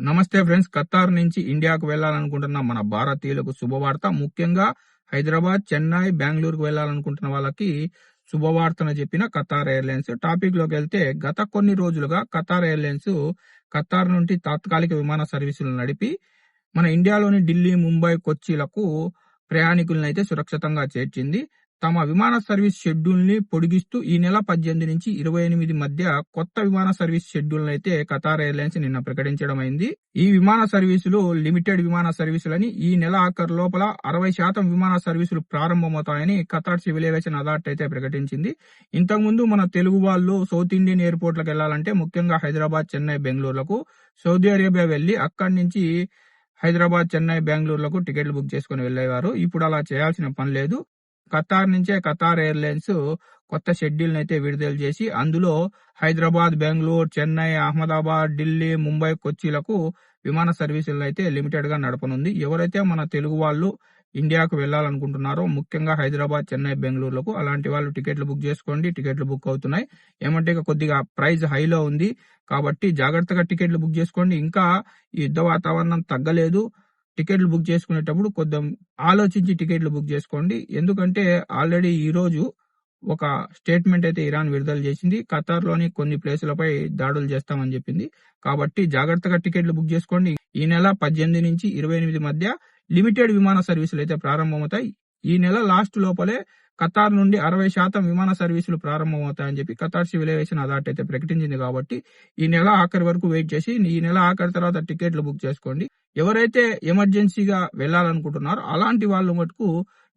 నమస్తే friends. Qatar నుంచి ఇండియాకు వెళ్లాలనుకుంటున్న మన భారతీయులకు శుభవార్త. ముఖ్యంగా హైదరాబాద్, చెన్నై, బెంగళూరుకు వెళ్లాలనుకుంటున్న వాళ్ళకి శుభవార్తను చెప్పిన ఖతార్ ఎయిర్లైన్స్. టాపిక్ లోకి వెళ్తే గత కొన్ని రోజులుగా ఖతార్ ఎయిర్లైన్స్ ఖతార్ నుండి తాత్కాలిక విమాన సర్వీసులు నడిపి మన ఇండియాలోని ఢిల్లీ, ముంబై, కొచ్చిలకు ప్రయాణికులను అయితే సురక్షితంగా చేర్చింది. తమ విమాన సర్వీస్ షెడ్యూల్ ని పొడిగిస్తూ ఈ నెల 18 నుంచి 28 మధ్య కొత్త విమాన సర్వీస్ షెడ్యూల్ అయితే ఖతార్ ఎయిర్లైన్స్ నిన్న ప్రకటించడం అయింది. ఈ విమాన సర్వీసులు లిమిటెడ్ విమాన సర్వీసులని ఈ నెల ఆఖరు లోపల 60% విమాన సర్వీసులు ప్రారంభమవుతాయని ఖతార్ సివిల్ ఏవియేషన్ అథారిటీ అయితే ప్రకటించింది. ఇంతకుముందు మన తెలుగు వాళ్ళు సౌత్ ఇండియన్ ఎయిర్పోర్ట్లకు వెళ్లాలంటే ముఖ్యంగా హైదరాబాద్, చెన్నై, బెంగళూరులకు సౌదీ అరేబియా వెళ్లి అక్కడి నుంచి హైదరాబాద్, చెన్నై, బెంగళూరులకు టికెట్లు బుక్ చేసుకుని వెళ్లేవారు. ఇప్పుడు అలా చేయాల్సిన పని లేదు. ఖతార్ నుంచే ఖతార్ ఎయిర్లైన్స్ కొత్త షెడ్యూల్ అయితే విడుదల చేసి అందులో హైదరాబాద్, బెంగళూరు, చెన్నై, అహ్మదాబాద్, ఢిల్లీ, ముంబై, కొచ్చిలకు విమాన సర్వీసులను అయితే లిమిటెడ్ గా నడపనుంది. ఎవరైతే మన తెలుగు వాళ్ళు ఇండియాకు వెళ్లాలనుకుంటున్నారో ముఖ్యంగా హైదరాబాద్, చెన్నై, బెంగళూరులకు అలాంటి వాళ్ళు టికెట్లు బుక్ చేసుకోండి. టికెట్లు బుక్ అవుతున్నాయి. ఏమంటే కొద్దిగా ప్రైస్ హైలో ఉంది కాబట్టి జాగ్రత్తగా టికెట్లు బుక్ చేసుకోండి. ఇంకా యుద్ధ వాతావరణం తగ్గలేదు. టికెట్లు బుక్ చేసుకునేటప్పుడు కొంచెం ఆలోచించి టికెట్లు బుక్ చేసుకోండి. ఎందుకంటే ఆల్రెడీ ఈ రోజు ఒక స్టేట్మెంట్ అయితే ఇరాన్ విడుదల చేసింది. ఖతార్ లోని కొన్ని ప్లేసులపై దాడులు చేస్తామని చెప్పింది. కాబట్టి జాగ్రత్తగా టికెట్లు బుక్ చేసుకోండి. ఈ నెల 18 నుంచి 28 మధ్య లిమిటెడ్ విమాన సర్వీసులు అయితే ప్రారంభమవుతాయి. ఈ నెల లాస్ట్ లోపలే ఖతార్ నుండి 60% విమాన సర్వీసులు ప్రారంభమవుతాయని చెప్పి ఖతార్ సివిల్ ఏవియేషన్ అథారిటీ అయితే ప్రకటించింది. కాబట్టి ఈ నెల ఆఖరి వరకు వెయిట్ చేసి ఈ నెల ఆఖరి తర్వాత టికెట్లు బుక్ చేసుకోండి. ఎవరైతే ఎమర్జెన్సీగా వెళ్లాలనుకుంటున్నారో అలాంటి వాళ్ళు మటుకు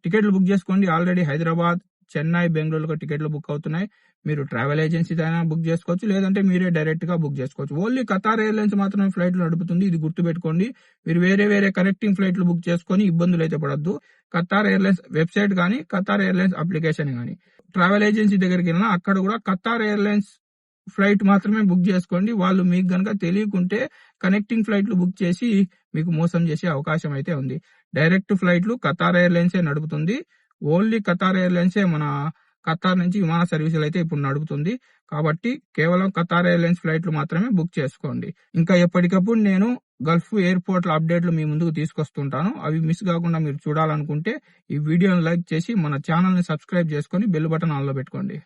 టికెట్లు బుక్ చేసుకోండి. ఆల్రెడీ హైదరాబాద్, చెన్నై, బెంగళూరుకు టికెట్లు బుక్ అవుతున్నాయి. మీరు ట్రావెల్ ఏజెన్సీ అయినా బుక్ చేసుకోవచ్చు, లేదంటే మీరే డైరెక్ట్ గా బుక్ చేసుకోవచ్చు. ఓన్లీ ఖతార్ ఎయిర్లైన్స్ మాత్రమే ఫ్లైట్లు నడుపుతుంది. ఇది గుర్తుపెట్టుకోండి. మీరు వేరే కనెక్టింగ్ ఫ్లైట్లు బుక్ చేసుకొని ఇబ్బందులు అయితే పడద్దు. ఖతార్ ఎయిర్లైన్స్ వెబ్సైట్ గానీ, ఖతార్ ఎయిర్లైన్స్ అప్లికేషన్ గానీ, ట్రావెల్ ఏజెన్సీ దగ్గరికి వెళ్ళినా అక్కడ కూడా ఖతార్ ఎయిర్లైన్స్ ఫ్లైట్ మాత్రమే బుక్ చేసుకోండి. వాళ్ళు మీకు గనక తెలియకుంటే కనెక్టింగ్ ఫ్లైట్లు బుక్ చేసి మీకు మోసం చేసే అవకాశం అయితే ఉంది. డైరెక్ట్ ఫ్లైట్లు ఖతార్ ఎయిర్లైన్సే నడుపుతుంది. ఓన్లీ ఖతార్ ఎయిర్లైన్సే మన ఖతార్ నుంచి విమాన సర్వీసులు అయితే ఇప్పుడు నడుపుతుంది. కాబట్టి కేవలం ఖతార్ ఎయిర్లైన్స్ ఫ్లైట్లు మాత్రమే బుక్ చేసుకోండి. ఇంకా ఎప్పటికప్పుడు నేను గల్ఫ్ ఎయిర్పోర్ట్ల అప్డేట్లు మీ ముందుకు తీసుకొస్తుంటాను. అవి మిస్ కాకుండా మీరు చూడాలనుకుంటే ఈ వీడియోని లైక్ చేసి మన ఛానల్ ని సబ్స్క్రైబ్ చేసుకొని బెల్ బటన్ ఆన్ లో పెట్టుకోండి.